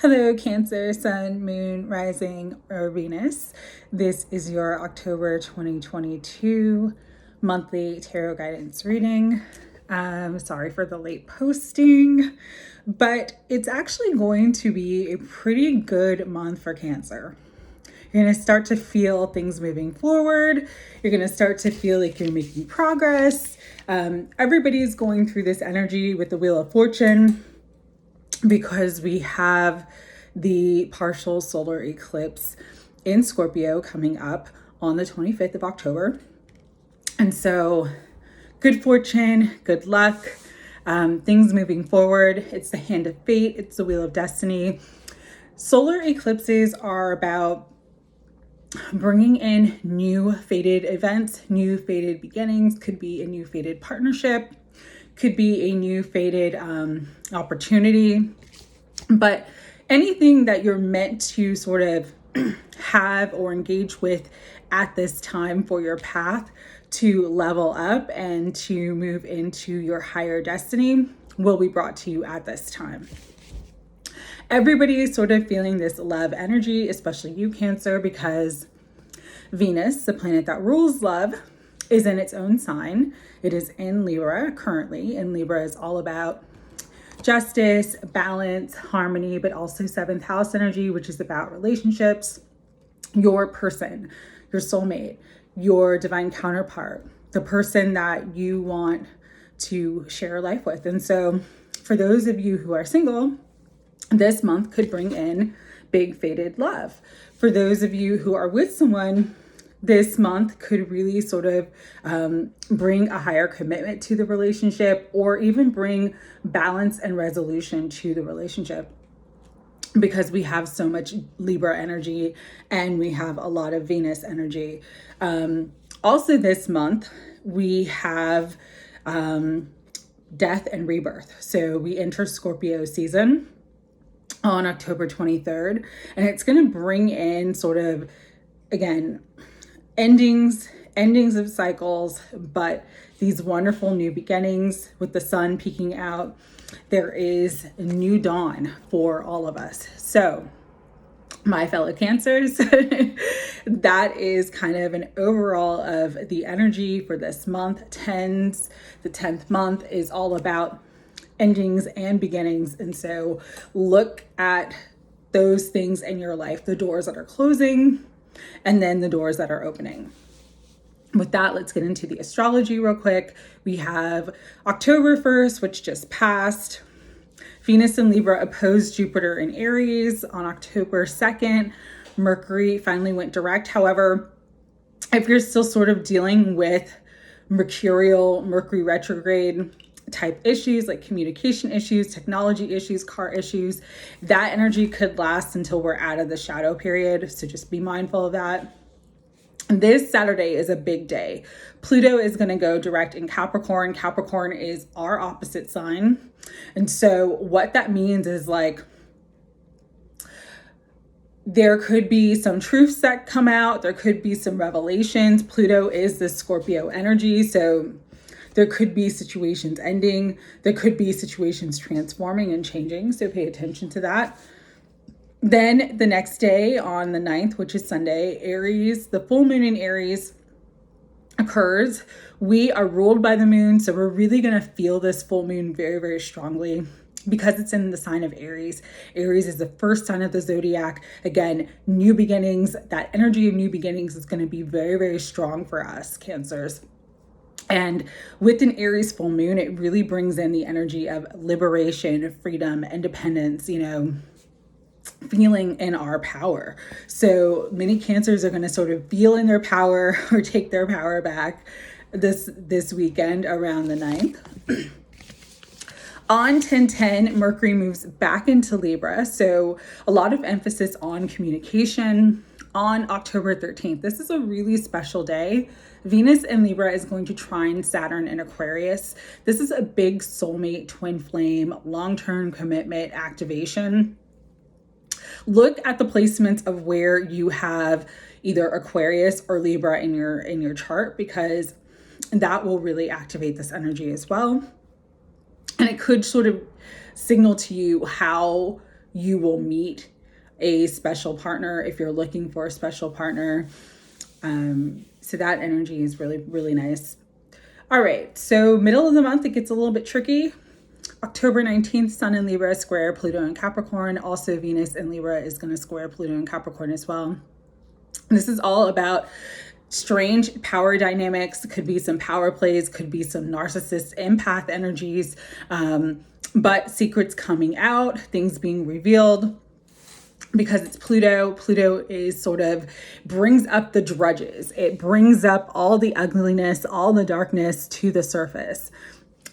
Hello, Cancer, Sun, Moon, Rising, or Venus. This is your October 2022 monthly tarot guidance reading. Sorry for the late posting, but it's actually going to be a pretty good month for Cancer. You're going to start to feel things moving forward. You're going to start to feel like you're making progress. Everybody's going through this energy with the Wheel of Fortune, because we have the partial solar eclipse in Scorpio coming up on the 25th of October. And so good fortune, good luck, things moving forward. It's the hand of fate. It's the wheel of destiny. Solar eclipses are about bringing in new fated events, new fated beginnings. Could be a new fated partnership, could be a new fated opportunity, but anything that you're meant to sort of have or engage with at this time for your path to level up and to move into your higher destiny will be brought to you at this time. Everybody is sort of feeling this love energy, especially you, Cancer, because Venus, the planet that rules love, is in its own sign. It is in Libra currently, and Libra is all about justice, balance, harmony, but also seventh house energy, which is about relationships, your person, your soulmate, your divine counterpart, the person that you want to share life with. And so for those of you who are single, this month could bring in big fated love. For those of you who are with someone, this month could really sort of bring a higher commitment to the relationship, or even bring balance and resolution to the relationship, because we have so much Libra energy and we have a lot of Venus energy. Also this month, we have death and rebirth. So we enter Scorpio season on October 23rd, and it's going to bring in sort of, again, endings of cycles, but these wonderful new beginnings with the sun peeking out. There is a new dawn for all of us. So my fellow Cancers, that is kind of an overall of the energy for this month. The 10th month is all about endings and beginnings. And so look at those things in your life, the doors that are closing, and then the doors that are opening. With that, let's get into the astrology real quick. We have October 1st, which just passed. Venus in Libra opposed Jupiter in Aries. On October 2nd, Mercury finally went direct. However, if you're still sort of dealing with Mercury retrograde type issues, like communication issues, technology issues, car issues, that energy could last until we're out of the shadow period. So just be mindful of that. This Saturday is a big day. Pluto is going to go direct in Capricorn. Capricorn is our opposite sign. And so what that means is, like, there could be some truths that come out. There could be some revelations. Pluto is the Scorpio energy. So there could be situations ending. There could be situations transforming and changing. So pay attention to that. Then the next day on the 9th, which is Sunday, Aries, the full moon in Aries occurs. We are ruled by the moon. So we're really going to feel this full moon very, very strongly because it's in the sign of Aries. Aries is the first sign of the zodiac. Again, new beginnings. That energy of new beginnings is going to be very, very strong for us, Cancers. And with an Aries full moon, it really brings in the energy of liberation, freedom, independence, feeling in our power. So many Cancers are going to sort of feel in their power or take their power back this weekend around the 9th. On 10/10, Mercury moves back into Libra. So a lot of emphasis on communication on October 13th. This is a really special day. Venus in Libra is going to trine Saturn in Aquarius. This is a big soulmate, twin flame, long-term commitment activation. Look at the placements of where you have either Aquarius or Libra in your chart, because that will really activate this energy as well. And it could sort of signal to you how you will meet a special partner if you're looking for a special partner. So that energy is really, really nice. All right, so middle of the month, it gets a little bit tricky. October 19th, Sun in Libra square Pluto in Capricorn. Also Venus in Libra is going to square Pluto in Capricorn as well. This is all about strange power dynamics. Could be some power plays, could be some narcissist empath energies, but secrets coming out, things being revealed. Because it's Pluto, Pluto is sort of brings up the drudges. It brings up all the ugliness, all the darkness to the surface.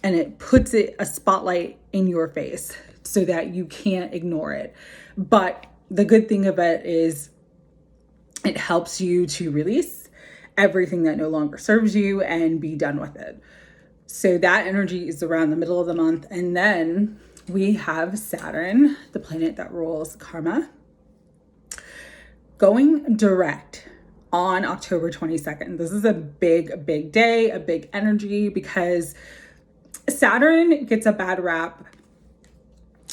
And it puts it a spotlight in your face so that you can't ignore it. But the good thing of it is it helps you to release everything that no longer serves you and be done with it. So that energy is around the middle of the month. And then we have Saturn, the planet that rules karma, going direct on October 22nd. This is a big, big day, a big energy, because Saturn gets a bad rap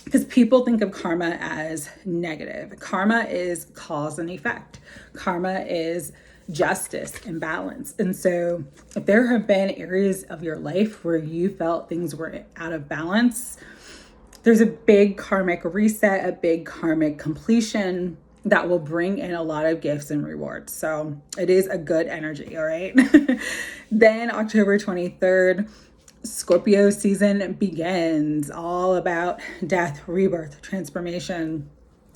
because people think of karma as negative. Karma is cause and effect. Karma is justice and balance. And so if there have been areas of your life where you felt things were out of balance, there's a big karmic reset, a big karmic completion that will bring in a lot of gifts and rewards. So it is a good energy, all right? Then October 23rd, Scorpio season begins, all about death, rebirth, transformation,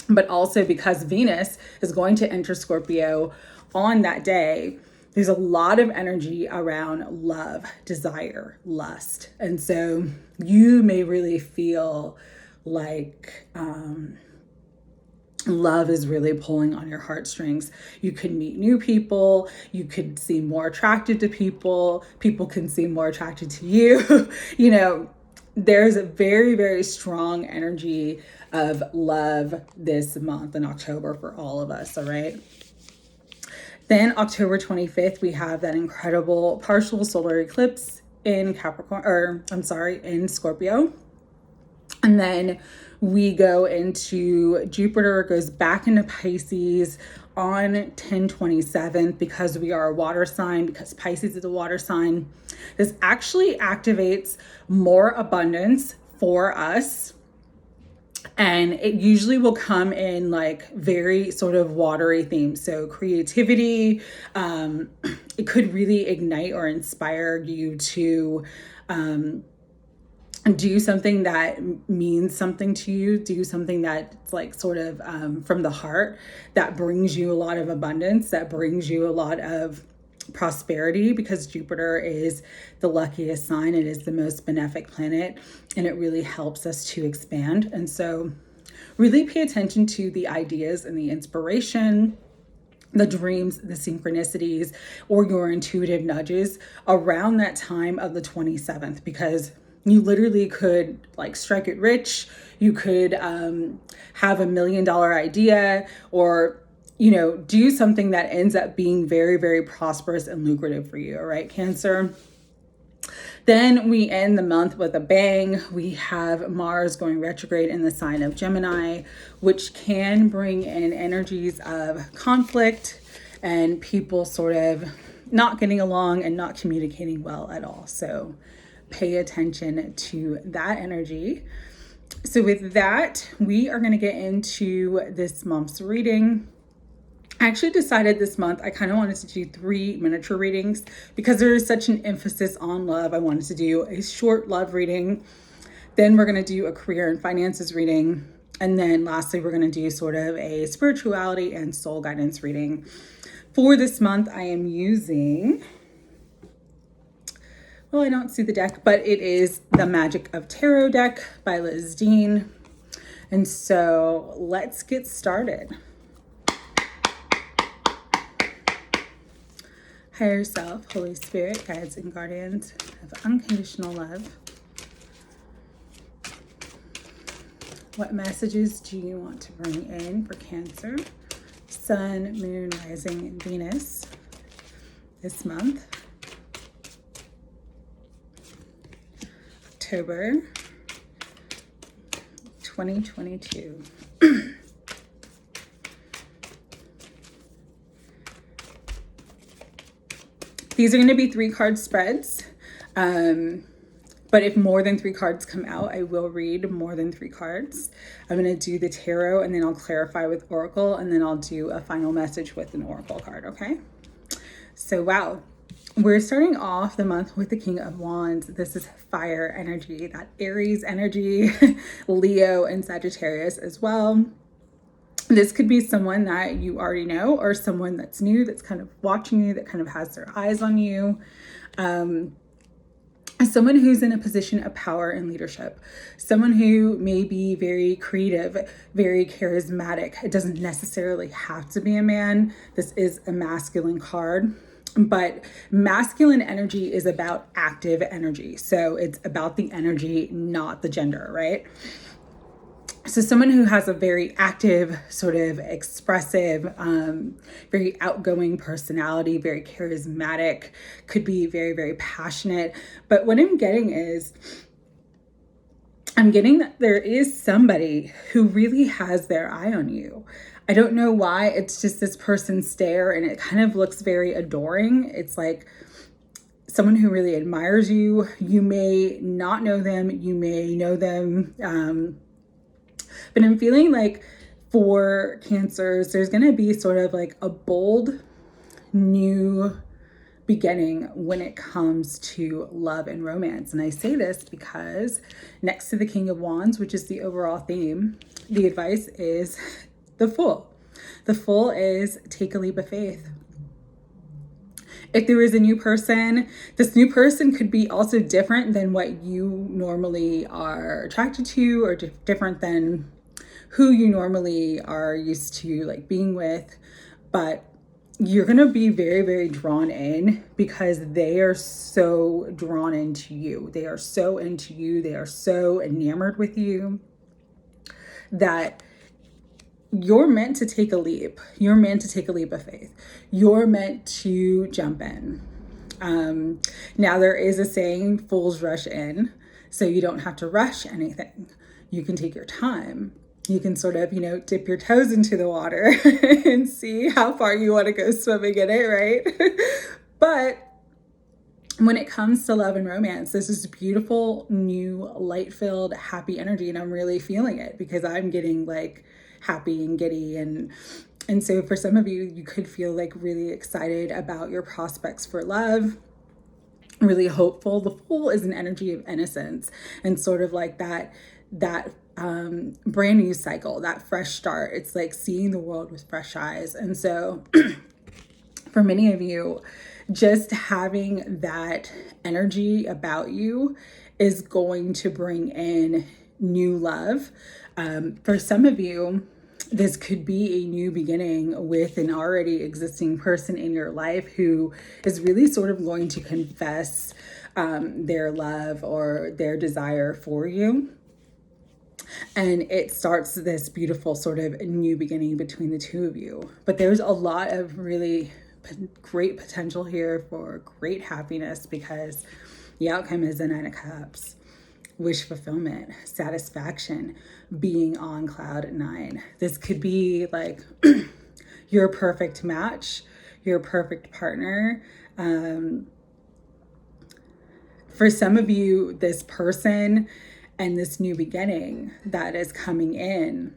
but also because Venus is going to enter Scorpio on that day, there's a lot of energy around love, desire, lust. And so you may really feel like, love is really pulling on your heartstrings. You could meet new people. You could seem more attracted to people. People can seem more attracted to you. You know, there's a very, very strong energy of love this month in October for all of us. All right. Then October 25th, we have that incredible partial solar eclipse in in Scorpio. And then we go into Jupiter, goes back into Pisces on 10/27 because we are a water sign, because Pisces is a water sign. This actually activates more abundance for us. And it usually will come in like very sort of watery themes. So creativity, it could really ignite or inspire you to, do something that means something to you, do something that's like sort of from the heart, that brings you a lot of abundance, that brings you a lot of prosperity, because Jupiter is the luckiest sign. It is the most benefic planet, and it really helps us to expand. And so really pay attention to the ideas and the inspiration, the dreams, the synchronicities, or your intuitive nudges around that time of the 27th, because you literally could like strike it rich. You could have $1 million idea, or, you know, do something that ends up being very, very prosperous and lucrative for you. All right, Cancer. Then we end the month with a bang. We have Mars going retrograde in the sign of Gemini, which can bring in energies of conflict and people sort of not getting along and not communicating well at all. So pay attention to that energy. So with that, we are going to get into this month's reading. I actually decided this month I kind of wanted to do 3 miniature readings because there is such an emphasis on love. I wanted to do a short love reading. Then we're going to do a career and finances reading. And then lastly, we're going to do sort of a spirituality and soul guidance reading. For this month, I am using, well, I don't see the deck, but it is the Magic of Tarot deck by Liz Dean. And so let's get started. Higher self, Holy Spirit, guides and guardians of unconditional love. What messages do you want to bring in for Cancer, Sun, Moon, Rising, and Venus this month? October 2022. These are going to be 3-card spreads. But if more than 3 cards come out, I will read more than 3 cards. I'm going to do the tarot, and then I'll clarify with oracle, and then I'll do a final message with an oracle card, okay? So, wow. We're starting off the month with the King of Wands. This is fire energy, that Aries energy, Leo and Sagittarius as well. This could be someone that you already know, or someone that's new, that's kind of watching you, that kind of has their eyes on you. Someone who's in a position of power and leadership, someone who may be very creative, very charismatic. It doesn't necessarily have to be a man. This is a masculine card, but masculine energy is about active energy. So it's about the energy, not the gender, right? So someone who has a very active, sort of expressive, very outgoing personality, very charismatic, could be very, very passionate. But what I'm getting is, I'm getting that there is somebody who really has their eye on you. I don't know why. It's just this person's stare, and it kind of looks very adoring. It's like someone who really admires you. You may not know them. You may know them. But I'm feeling like for Cancers, there's going to be sort of like a bold new beginning when it comes to love and romance. And I say this because next to the King of Wands, which is the overall theme, the advice is the Fool. The Fool is take a leap of faith. If there is a new person, this new person could be also different than what you normally are attracted to, or different than who you normally are used to like being with. But you're going to be very, very drawn in because they are so drawn into you. They are so into you. They are so enamored with you that you're meant to take a leap. You're meant to take a leap of faith. You're meant to jump in. Now there is a saying, fools rush in. So you don't have to rush anything. You can take your time. You can sort of, dip your toes into the water and see how far you want to go swimming in it, right? But when it comes to love and romance, this is beautiful, new, light-filled, happy energy. And I'm really feeling it because I'm getting like happy and giddy. And so for some of you, you could feel like really excited about your prospects for love, really hopeful. The Fool is an energy of innocence and sort of like that brand new cycle, that fresh start. It's like seeing the world with fresh eyes. And so for many of you, just having that energy about you is going to bring in new love. For some of you, this could be a new beginning with an already existing person in your life who is really sort of going to confess their love or their desire for you. And it starts this beautiful sort of new beginning between the two of you. But there's a lot of really great potential here for great happiness because the outcome is the 9 of Cups. Wish fulfillment, satisfaction, being on cloud 9. This could be like your perfect match, your perfect partner. For some of you, this person and this new beginning that is coming in,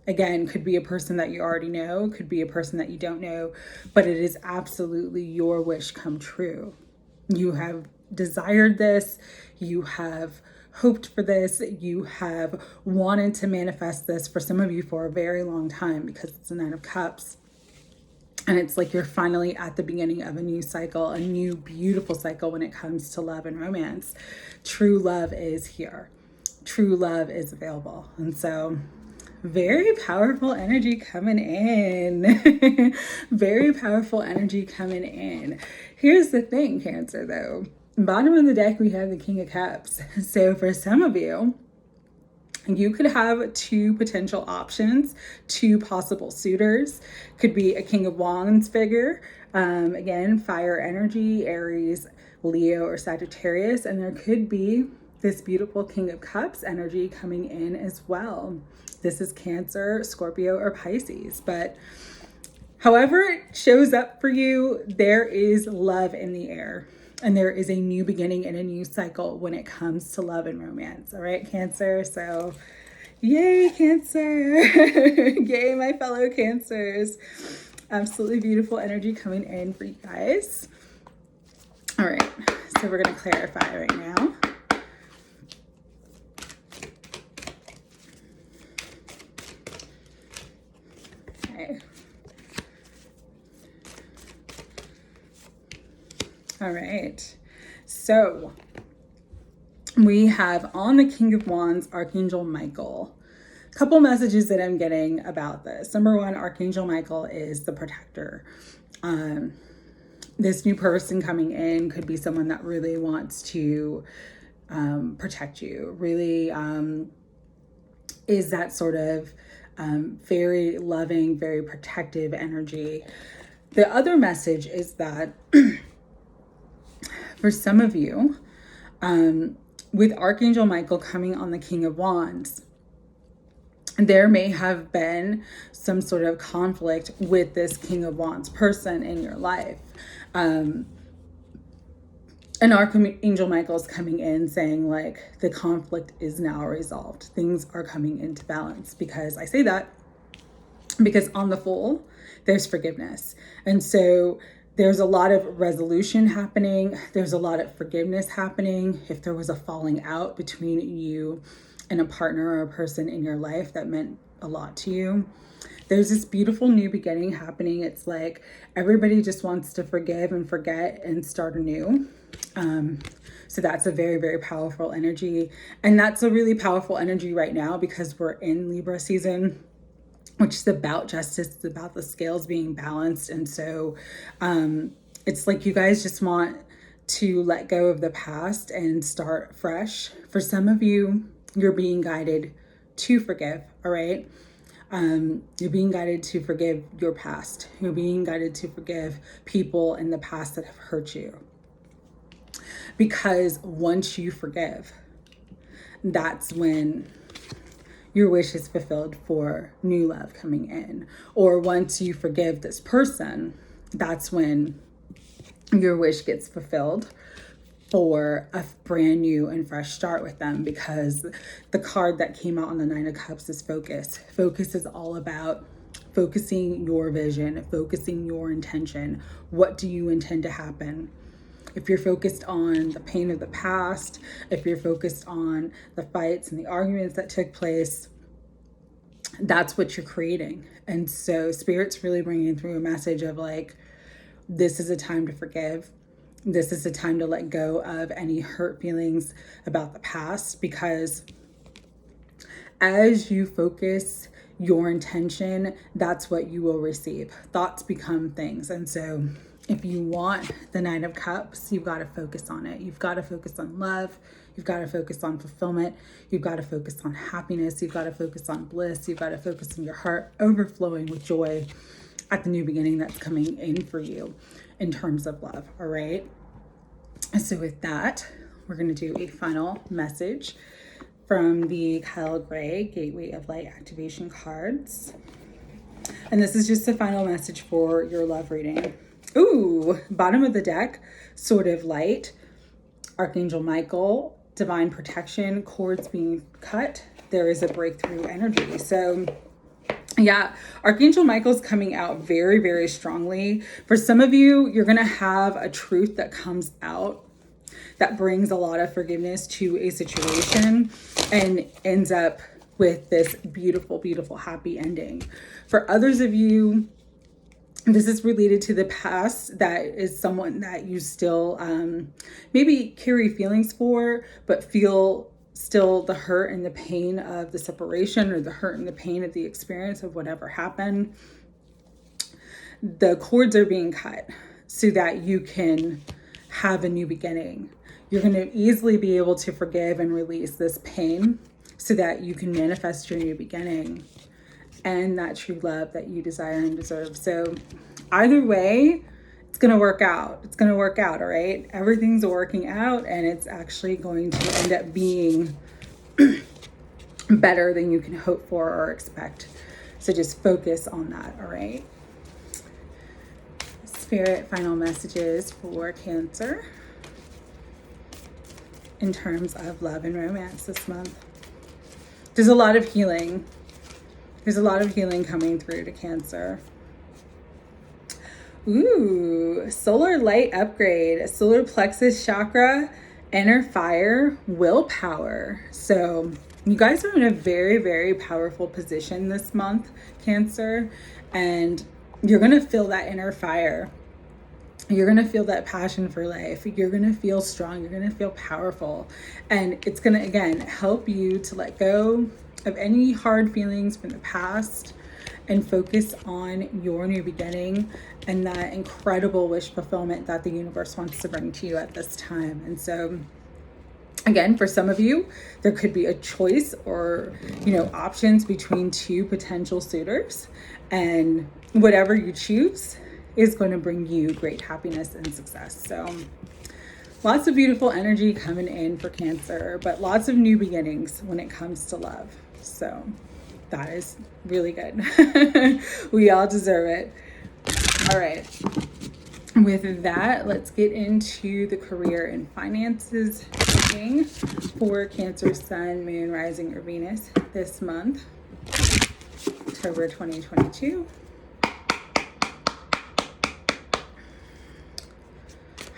again, could be a person that you already know, could be a person that you don't know, but it is absolutely your wish come true. You have desired this, you have hoped for this, you have wanted to manifest this for some of you for a very long time because it's the 9 of Cups. And it's like you're finally at the beginning of a new cycle, a new beautiful cycle when it comes to love and romance. True love is here. True love is available. And so very powerful energy coming in. Very powerful energy coming in. Here's the thing, Cancer, though. Bottom of the deck, we have the King of Cups. So for some of you, you could have 2 potential options, 2 possible suitors. Could be a King of Wands figure. Again, fire energy, Aries, Leo, or Sagittarius. And there could be this beautiful King of Cups energy coming in as well. This is Cancer, Scorpio, or Pisces. But However it shows up for you, there is love in the air. And there is a new beginning and a new cycle when it comes to love and romance. All right, Cancer? So yay, Cancer. Yay, my fellow Cancers. Absolutely beautiful energy coming in for you guys. All right, so we're going to clarify right now. Okay. All right, so we have on the King of Wands, Archangel Michael. A couple messages that I'm getting about this. Number one, Archangel Michael is the protector. This new person coming in could be someone that really wants to protect you, really is that sort of very loving, very protective energy. The other message is that for some of you, with Archangel Michael coming on the King of Wands, there may have been some sort of conflict with this King of Wands person in your life. And Archangel Michael's coming in saying like the conflict is now resolved. Things are coming into balance. Because I say that because on the Fool, there's forgiveness. And so there's a lot of resolution happening. There's a lot of forgiveness happening. If there was a falling out between you and a partner or a person in your life that meant a lot to you, there's this beautiful new beginning happening. It's like everybody just wants to forgive and forget and start anew. So that's a very, very powerful energy. And that's a really powerful energy right now because we're in Libra season, which is about justice. It's about the scales being balanced. And so it's like you guys just want to let go of the past and start fresh. For some of you, you're being guided to forgive, all right? You're being guided to forgive your past. You're being guided to forgive people in the past that have hurt you. Because once you forgive, that's when your wish is fulfilled for new love coming in. Or once you forgive this person, that's when your wish gets fulfilled for a brand new and fresh start with them. Because the card that came out on the Nine of Cups is focus. Focus is all about focusing your vision, focusing your intention. What do you intend to happen? If you're focused on the pain of the past, if you're focused on the fights and the arguments that took place, that's what you're creating. And so Spirit's really bringing through a message of like, this is a time to forgive. This is a time to let go of any hurt feelings about the past, because as you focus your intention, that's what you will receive. Thoughts become things. And so if you want the Nine of Cups, you've got to focus on it. You've got to focus on love. You've got to focus on fulfillment. You've got to focus on happiness. You've got to focus on bliss. You've got to focus on your heart overflowing with joy at the new beginning that's coming in for you in terms of love, all right? So with that, we're going to do a final message from the Kyle Gray Gateway of Light activation cards. And this is just a final message for your love reading. Ooh, bottom of the deck, Sword of Light, Archangel Michael, divine protection, cords being cut. There is a breakthrough energy. So yeah, Archangel Michael's coming out very, very strongly. For some of you, you're going to have a truth that comes out that brings a lot of forgiveness to a situation and ends up with this beautiful, beautiful, happy ending. For others of you, this is related to the past. That is someone that you still maybe carry feelings for, but feel still the hurt and the pain of the separation, or the hurt and the pain of the experience of whatever happened. The cords are being cut so that you can have a new beginning. You're going to easily be able to forgive and release this pain so that you can manifest your new beginning and that true love that you desire and deserve. So either way, it's going to work out. It's going to work out, all right? Everything's working out, and it's actually going to end up being better than you can hope for or expect. So just focus on that, all right? Spirit, final messages for Cancer in terms of love and romance this month. There's a lot of healing. There's a lot of healing coming through to Cancer. Ooh, solar light upgrade, solar plexus chakra, inner fire, willpower. So you guys are in a very, very powerful position this month, Cancer, and you're going to feel that inner fire. You're going to feel that passion for life. You're going to feel strong. You're going to feel powerful. And it's going to, again, help you to let go of any hard feelings from the past and focus on your new beginning and that incredible wish fulfillment that the universe wants to bring to you at this time. And so, again, for some of you, there could be a choice or, options between two potential suitors, and whatever you choose is going to bring you great happiness and success. So lots of beautiful energy coming in for Cancer, but lots of new beginnings when it comes to love. So that is really good. We all deserve it. All right. With that, let's get into the career and finances reading for Cancer, Sun, Moon, Rising, or Venus this month, October 2022.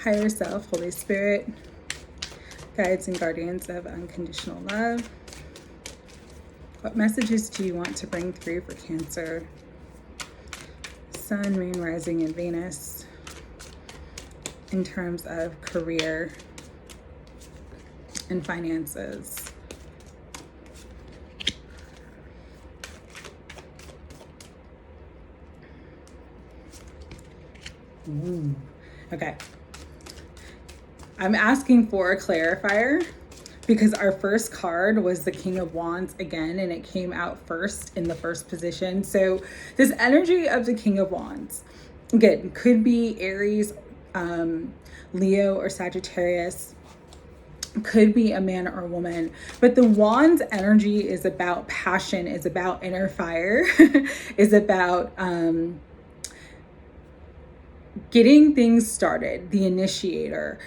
Higher self, Holy Spirit, guides and guardians of unconditional love. What messages do you want to bring through for Cancer, Sun, Moon, Rising, and Venus in terms of career and finances? Ooh. Okay. I'm asking for a clarifier because our first card was the King of Wands again, and it came out first in the first position. So this energy of the King of Wands, again, could be Aries, Leo, or Sagittarius, could be a man or a woman, but the Wands energy is about passion, is about inner fire, is about getting things started, the initiator,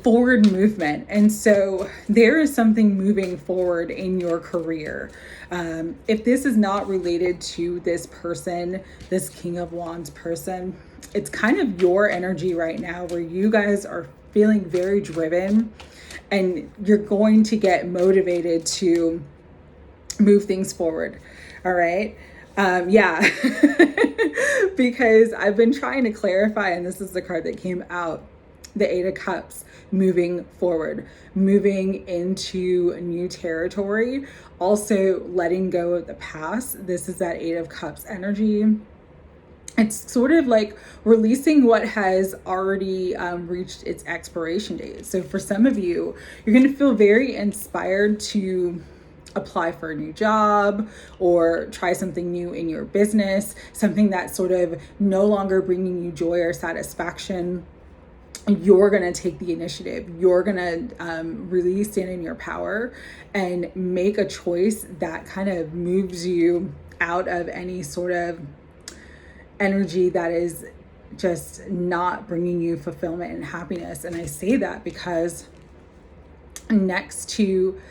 forward movement. And so there is something moving forward in your career. If this is not related to this person, this King of Wands person, it's kind of your energy right now where you guys are feeling very driven and you're going to get motivated to move things forward. All right. Yeah, because I've been trying to clarify, and this is the card that came out, the Eight of Cups, moving forward, moving into new territory, also letting go of the past. This is that Eight of Cups energy. It's sort of like releasing what has already reached its expiration date. So for some of you, you're going to feel very inspired to apply for a new job or try something new in your business, something that's sort of no longer bringing you joy or satisfaction. You're going to take the initiative. You're going to really stand in your power and make a choice that kind of moves you out of any sort of energy that is just not bringing you fulfillment and happiness. And I say that because next to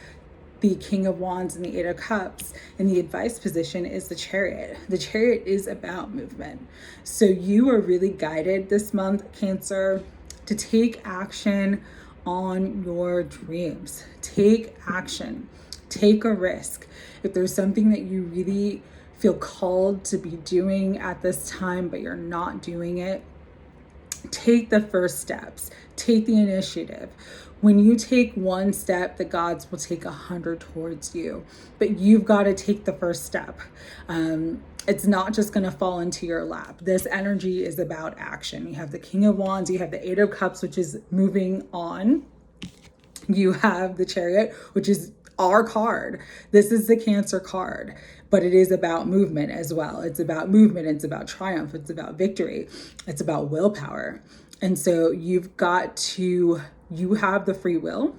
the King of Wands and the Eight of Cups in the advice position is the Chariot. The Chariot is about movement. So you are really guided this month, Cancer, to take action on your dreams. Take action. Take a risk. If there's something that you really feel called to be doing at this time, but you're not doing it, take the first steps. Take the initiative. When you take one step, the gods will take 100 towards you, but you've got to take the first step. It's not just going to fall into your lap. This energy is about action. You have the King of Wands, you have the Eight of Cups, which is moving on. You have the Chariot, which is our card. This is the Cancer card, but it is about movement as well. It's about movement. It's about triumph. It's about victory. It's about willpower. And so you have the free will,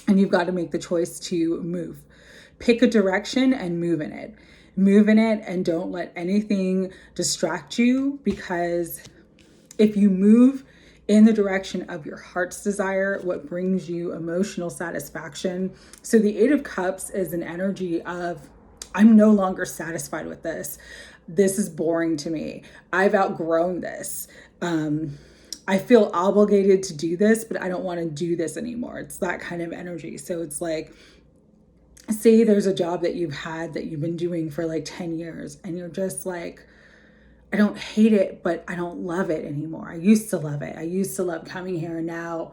and you've got to make the choice to move. Pick a direction and move in it. Move in it and don't let anything distract you, because if you move in the direction of your heart's desire, what brings you emotional satisfaction. So the Eight of Cups is an energy of, I'm no longer satisfied with this. This is boring to me. I've outgrown this. I feel obligated to do this, but I don't want to do this anymore. It's that kind of energy. So it's like, say there's a job that you've had that you've been doing for like 10 years and you're just like, I don't hate it, but I don't love it anymore. I used to love it. I used to love coming here. And now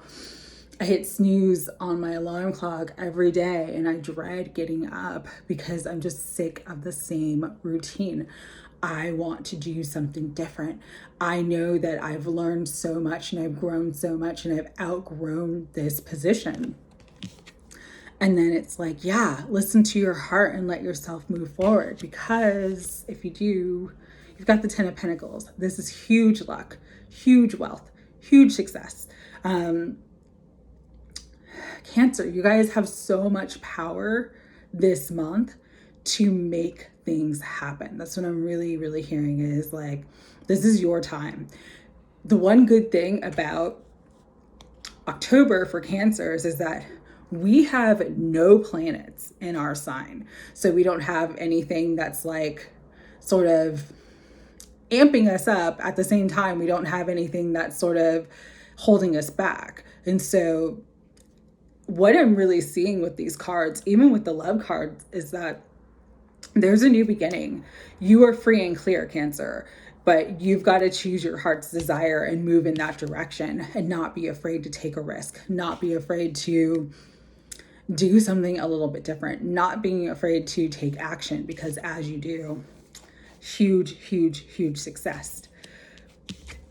I hit snooze on my alarm clock every day and I dread getting up because I'm just sick of the same routine. I want to do something different. I know that I've learned so much and I've grown so much and I've outgrown this position. And then it's like, yeah, listen to your heart and let yourself move forward, because if you do, you've got the 10 of Pentacles. This is huge luck, huge wealth, huge success. Cancer, you guys have so much power this month to make things happen. That's what I'm really, really hearing, is like, this is your time. The one good thing about October for Cancers is that we have no planets in our sign. So we don't have anything that's like sort of amping us up. At the same time, we don't have anything that's sort of holding us back. And so what I'm really seeing with these cards, even with the love cards, is that there's a new beginning. You are free and clear, Cancer, but you've got to choose your heart's desire and move in that direction and not be afraid to take a risk, not be afraid to do something a little bit different, not being afraid to take action, because as you do, huge, huge, huge success.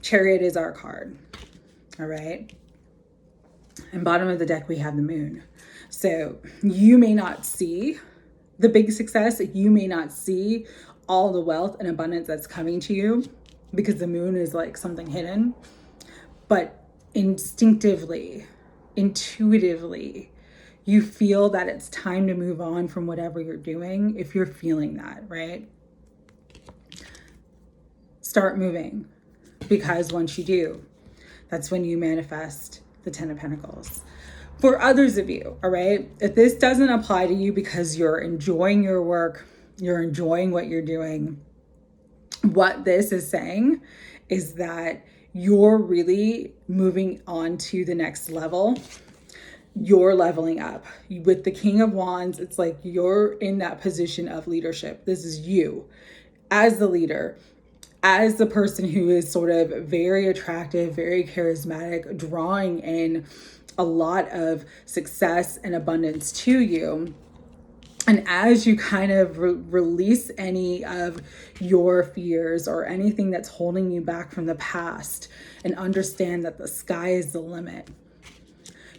Chariot is our card. All right. And bottom of the deck, we have the moon. So you may not see the big success. You may not see all the wealth and abundance that's coming to you because the moon is like something hidden, but instinctively, intuitively, you feel that it's time to move on from whatever you're doing. If you're feeling that, right? Start moving, because once you do, that's when you manifest the 10 of Pentacles. For others of you, all right, if this doesn't apply to you because you're enjoying your work, you're enjoying what you're doing, what this is saying is that you're really moving on to the next level. You're leveling up. With the King of Wands, it's like you're in that position of leadership. This is you as the leader, as the person who is sort of very attractive, very charismatic, drawing in a lot of success and abundance to you. And as you kind of release any of your fears or anything that's holding you back from the past, and understand that the sky is the limit.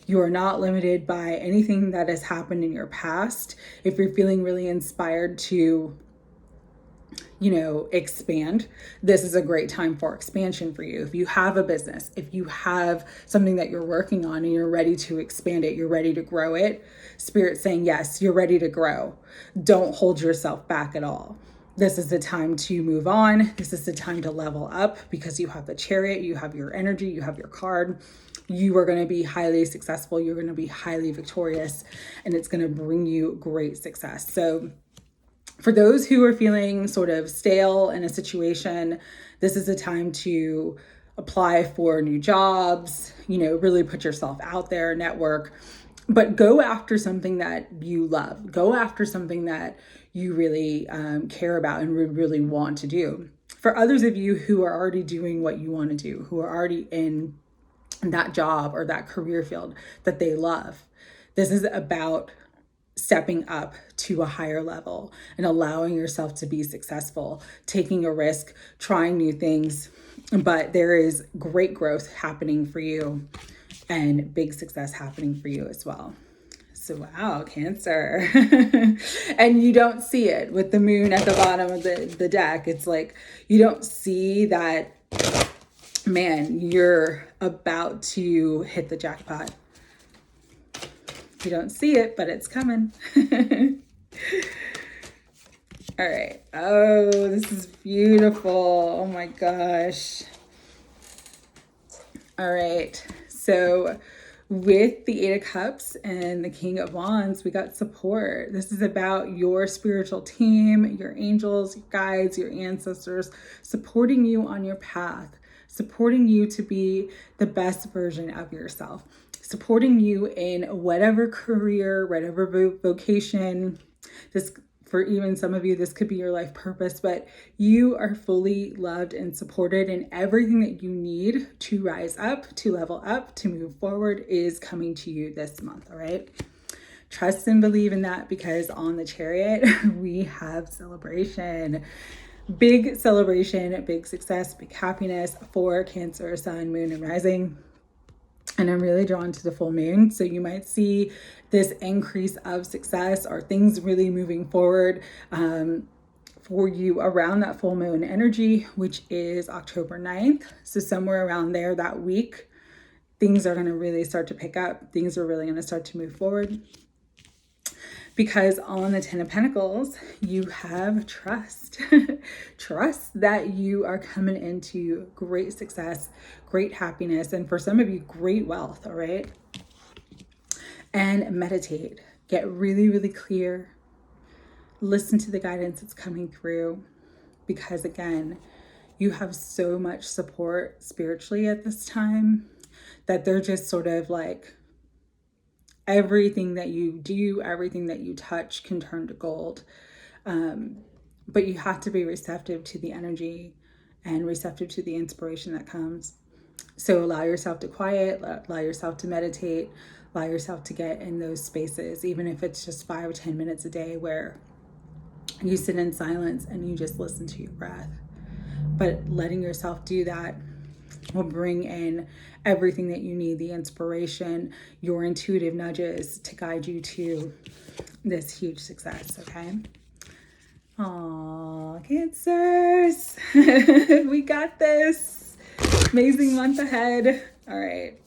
You are not limited by anything that has happened in your past. If you're feeling really inspired to, expand, this is a great time for expansion for you. If you have a business, if you have something that you're working on and you're ready to expand it, you're ready to grow it, Spirit's saying, yes, you're ready to grow. Don't hold yourself back at all. This is the time to move on. This is the time to level up, because you have the Chariot, you have your energy, you have your card. You are going to be highly successful. You're going to be highly victorious, and it's going to bring you great success. So for those who are feeling sort of stale in a situation, this is a time to apply for new jobs, really put yourself out there, network, but go after something that you love. Go after something that you really care about and would really want to do. For others of you who are already doing what you want to do, who are already in that job or that career field that they love, this is about stepping up to a higher level and allowing yourself to be successful, taking a risk, trying new things. But there is great growth happening for you and big success happening for you as well. So wow, Cancer. And you don't see it with the moon at the bottom of the deck. It's like you don't see that, man, you're about to hit the jackpot. You don't see it, but it's coming. All right. Oh, this is beautiful. Oh my gosh. All right. So with the Eight of Cups and the King of Wands, we got support. This is about your spiritual team, your angels, your guides, your ancestors, supporting you on your path, supporting you to be the best version of yourself, supporting you in whatever career, whatever vocation. This, for even some of you, this could be your life purpose, but you are fully loved and supported, and everything that you need to rise up, to level up, to move forward is coming to you this month, all right? Trust and believe in that, because on the Chariot, we have celebration. Big celebration, big success, big happiness for Cancer, Sun, Moon, and Rising. And I'm really drawn to the full moon. So you might see this increase of success or things really moving forward for you around that full moon energy, which is October 9th. So somewhere around there that week, things are going to really start to pick up. Things are really going to start to move forward. Because on the Ten of Pentacles, you have trust. Trust that you are coming into great success, great happiness, and for some of you, great wealth, all right? And meditate. Get really, really clear. Listen to the guidance that's coming through. Because again, you have so much support spiritually at this time that they're just sort of like, everything that you do, everything that you touch can turn to gold. But you have to be receptive to the energy and receptive to the inspiration that comes. So allow yourself to quiet, allow yourself to meditate, allow yourself to get in those spaces, even if it's just 5 or 10 minutes a day where you sit in silence and you just listen to your breath. But letting yourself do that will bring in everything that you need, the inspiration, your intuitive nudges to guide you to this huge success, okay? Aw, Cancers. We got this. Amazing month ahead. All right.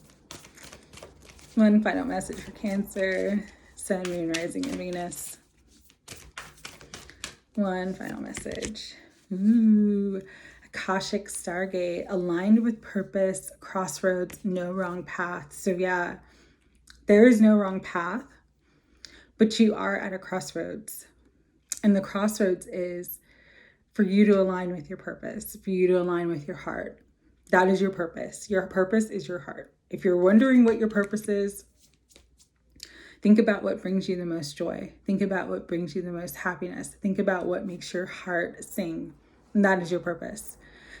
One final message for Cancer, Sun, Moon, Rising, and Venus. One final message. Ooh. Akashic Stargate, aligned with purpose, crossroads, no wrong path. So yeah, there is no wrong path, but you are at a crossroads. And the crossroads is for you to align with your purpose, for you to align with your heart. That is your purpose. Your purpose is your heart. If you're wondering what your purpose is, think about what brings you the most joy. Think about what brings you the most happiness. Think about what makes your heart sing. And that is your purpose.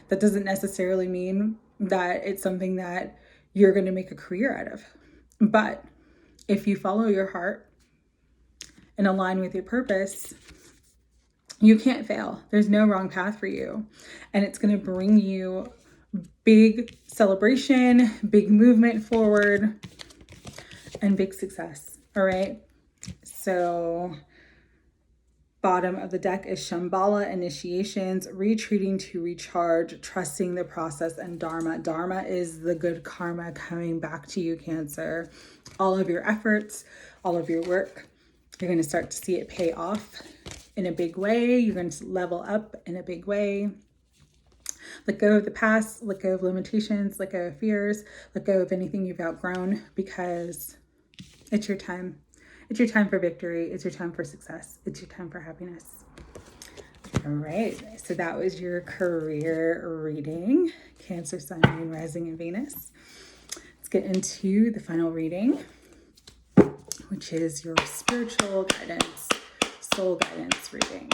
That doesn't necessarily mean that it's something that you're going to make a career out of. But if you follow your heart and align with your purpose, you can't fail. There's no wrong path for you. And it's going to bring you big celebration, big movement forward, and big success. All right. So bottom of the deck is Shambhala, initiations, retreating to recharge, trusting the process, and Dharma. Dharma is the good karma coming back to you, Cancer. All of your efforts, all of your work, you're going to start to see it pay off in a big way. You're going to level up in a big way. Let go of the past, let go of limitations, let go of fears, let go of anything you've outgrown, because it's your time. It's your time for victory. It's your time for success. It's your time for happiness. All right. So that was your career reading. Cancer, Sun, Moon, Rising, and Venus. Let's get into the final reading, which is your spiritual guidance, soul guidance reading.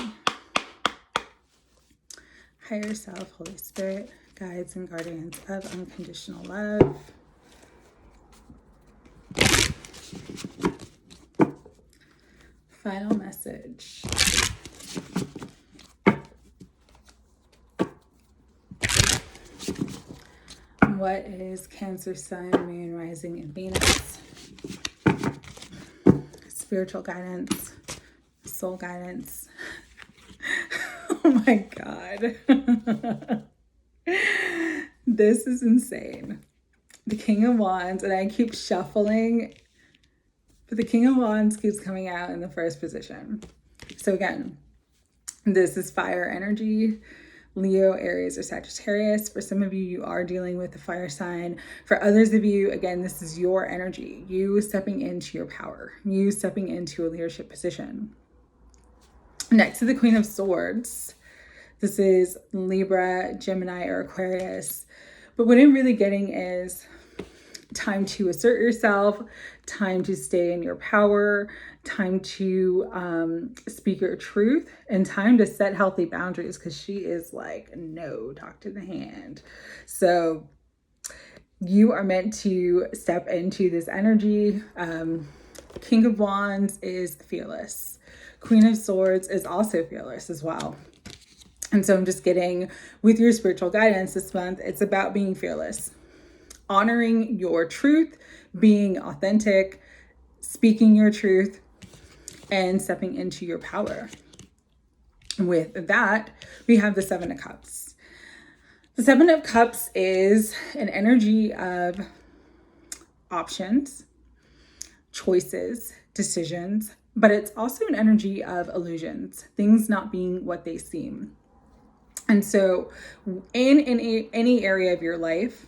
Higher self, Holy Spirit, guides and guardians of unconditional love. Final message. What is Cancer, Sun, Moon, Rising, and Venus? Spiritual guidance, soul guidance. Oh my God. This is insane. The King of Wands, and I keep shuffling, but the King of Wands keeps coming out in the first position. So again, This is fire energy. Leo, Aries, or Sagittarius. For some of you, you are dealing with a fire sign. For others of you, again, this is your energy. You stepping into your power. You stepping into a leadership position. Next to the Queen of Swords. This is Libra, Gemini, or Aquarius. But what I'm really getting is time to assert yourself, time to stay in your power, time to speak your truth, and time to set healthy boundaries, because she is like, no, talk to the hand. So you are meant to step into this energy. King of Wands is fearless. Queen of Swords is also fearless as well. And so I'm just getting, with your spiritual guidance this month, it's about being fearless. Honoring your truth, being authentic, speaking your truth, and stepping into your power. With that, we have the Seven of Cups. The Seven of Cups is an energy of options, choices, decisions, but it's also an energy of illusions, things not being what they seem. And so in any area of your life,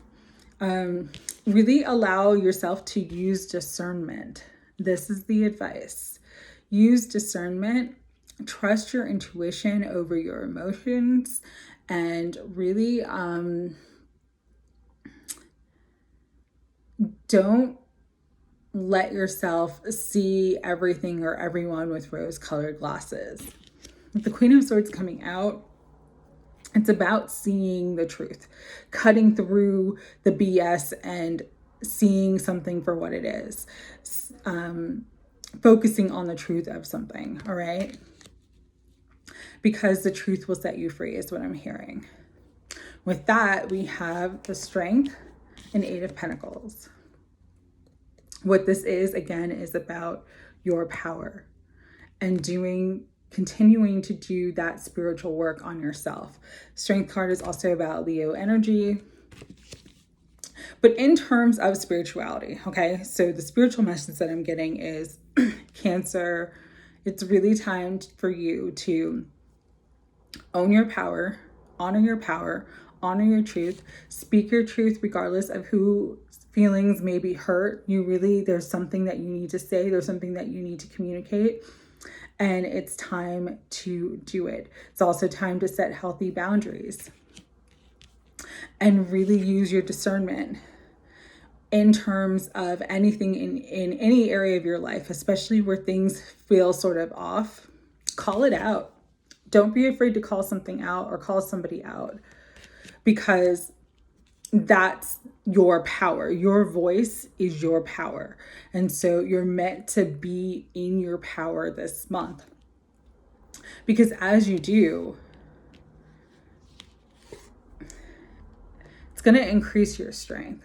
really allow yourself to use discernment. This is the advice. Use discernment, trust your intuition over your emotions, and really don't let yourself see everything or everyone with rose-colored glasses. With the Queen of Swords coming out, it's about seeing the truth, cutting through the BS and seeing something for what it is, focusing on the truth of something, all right? Because the truth will set you free is what I'm hearing. With that, we have the Strength and Eight of Pentacles. What this is, again, is about your power and continuing to do that spiritual work on yourself. Strength card is also about Leo energy. But in terms of spirituality, okay, so the spiritual message that I'm getting is Cancer, it's really time for you to own your power, honor your truth, speak your truth regardless of whose feelings may be hurt. There's something that you need to say, there's something that you need to communicate. And it's time to do it. It's also time to set healthy boundaries and really use your discernment in terms of anything in any area of your life, especially where things feel sort of off. Call it out. Don't be afraid to call something out or call somebody out, because that's your power. Your voice is your power. And so you're meant to be in your power this month. Because as you do, it's going to increase your strength.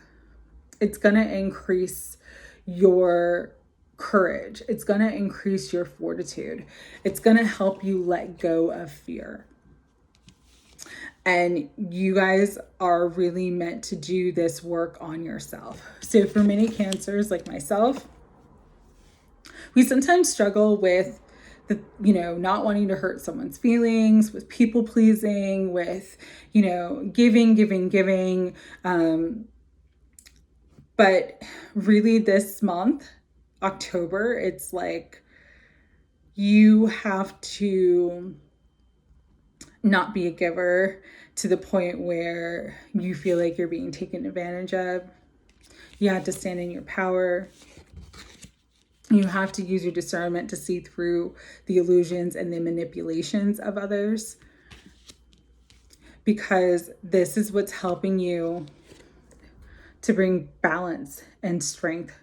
It's going to increase your courage. It's going to increase your fortitude. It's going to help you let go of fear. And you guys are really meant to do this work on yourself. So for many Cancers like myself, we sometimes struggle with not wanting to hurt someone's feelings, with people pleasing, with, giving. But really this month, October, it's like you have to not be a giver to the point where you feel like you're being taken advantage of. You have to stand in your power. You have to use your discernment to see through the illusions and the manipulations of others, because this is what's helping you to bring balance and strength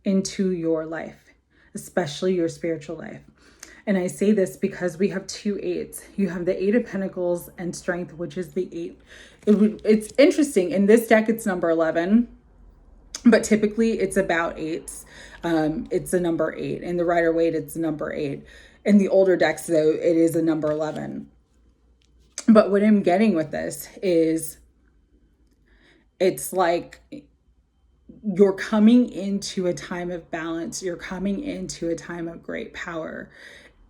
into your life, especially your spiritual life. And I say this because we have two eights. You have the Eight of Pentacles and Strength, which is the 8. It's interesting. In this deck, it's number 11, but typically it's about 8s. It's a number 8. In the Rider-Waite, it's number 8. In the older decks, though, it is a number 11. But what I'm getting with this is it's like you're coming into a time of balance. You're coming into a time of great power.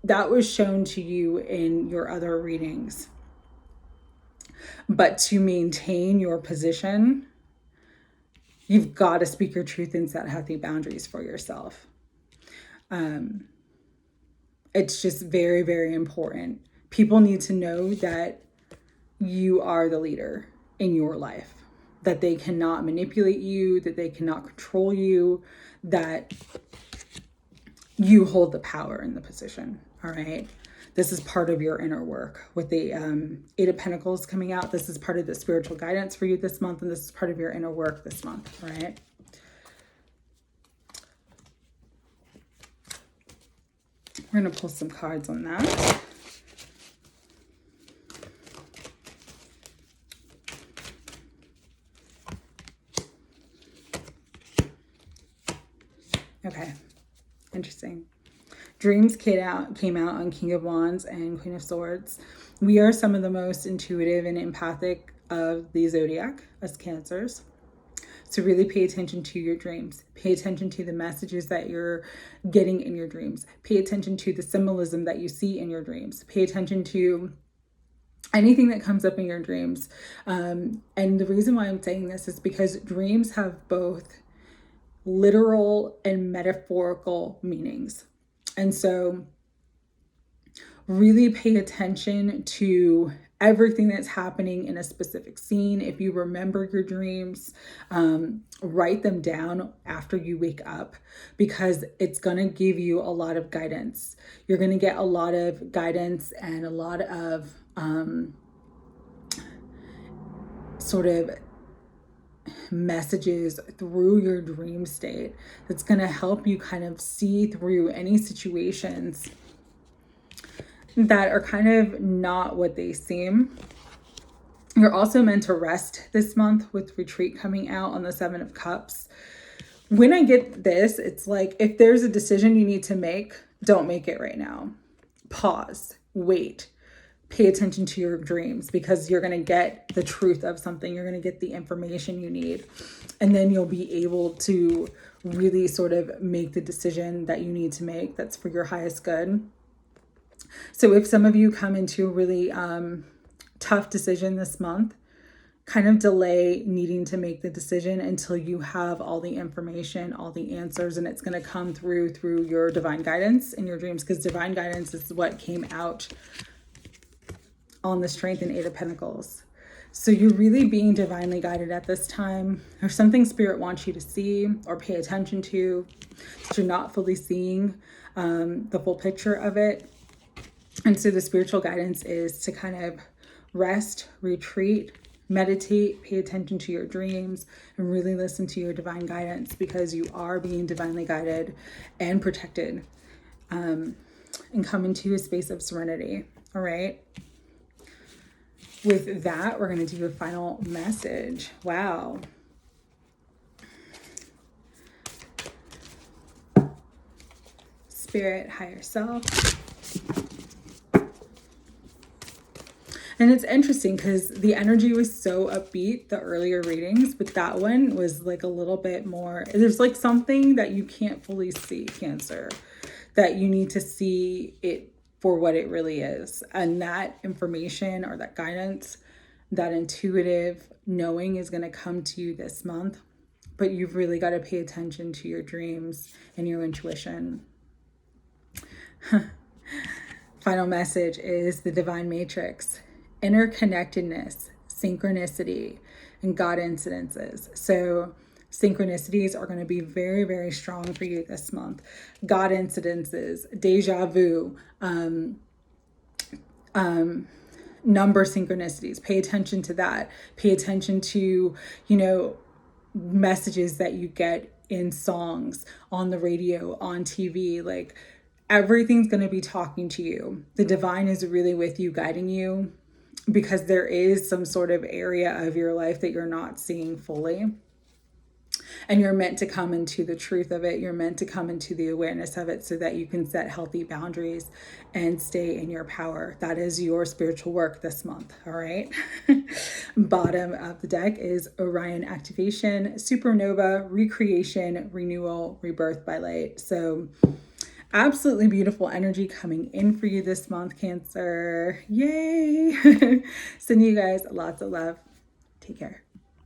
that was shown to you in your other readings. But to maintain your position, you've got to speak your truth and set healthy boundaries for yourself. It's just very, very important. People need to know that you are the leader in your life, that they cannot manipulate you, that they cannot control you, that you hold the power in the position. All right. This is part of your inner work with the Eight of Pentacles coming out. This is part of the spiritual guidance for you this month. And this is part of your inner work this month. All right. We're going to pull some cards on that. Okay. Interesting. Dreams came out on King of Wands and Queen of Swords. We are some of the most intuitive and empathic of the zodiac, us Cancers. So really pay attention to your dreams. Pay attention to the messages that you're getting in your dreams. Pay attention to the symbolism that you see in your dreams. Pay attention to anything that comes up in your dreams. And the reason why I'm saying this is because dreams have both literal and metaphorical meanings. And so really pay attention to everything that's happening in a specific scene. If you remember your dreams, write them down after you wake up, because it's going to give you a lot of guidance. You're going to get a lot of guidance and a lot of sort of messages through your dream state that's going to help you kind of see through any situations that are kind of not what they seem. You're also meant to rest this month with retreat coming out on the Seven of Cups. When I get this, it's like, if there's a decision you need to make, don't make it right now. Pause, wait. Pay attention to your dreams, because you're going to get the truth of something. You're going to get the information you need. And then you'll be able to really sort of make the decision that you need to make that's for your highest good. So if some of you come into a really tough decision this month, kind of delay needing to make the decision until you have all the information, all the answers, and it's going to come through your divine guidance in your dreams, because divine guidance is what came out on the Strength and Eight of Pentacles. So you're really being divinely guided at this time. There's something Spirit wants you to see or pay attention to that you're not fully seeing the full picture of it. And so the spiritual guidance is to kind of rest, retreat, meditate, pay attention to your dreams, and really listen to your divine guidance, because you are being divinely guided and protected, and come into a space of serenity. All right. With that, we're going to do a final message. Wow. Spirit, higher self. And it's interesting because the energy was so upbeat, the earlier readings, but that one was like a little bit more, there's like something that you can't fully see, Cancer, that you need to see it for what it really is. And that information or that guidance, that intuitive knowing is going to come to you this month. But you've really got to pay attention to your dreams and your intuition. Final message is the Divine Matrix. Interconnectedness, synchronicity, and God incidences. So synchronicities are going to be very, very strong for you this month. God incidences, deja vu, number synchronicities. Pay attention to that. Pay attention to, messages that you get in songs, on the radio, on TV. Like, everything's going to be talking to you. The divine is really with you, guiding you, because there is some sort of area of your life that you're not seeing fully. And you're meant to come into the truth of it. You're meant to come into the awareness of it so that you can set healthy boundaries and stay in your power. That is your spiritual work this month. All right. Bottom of the deck is Orion activation, supernova, recreation, renewal, rebirth by light. So absolutely beautiful energy coming in for you this month, Cancer. Yay. Sending you guys lots of love. Take care.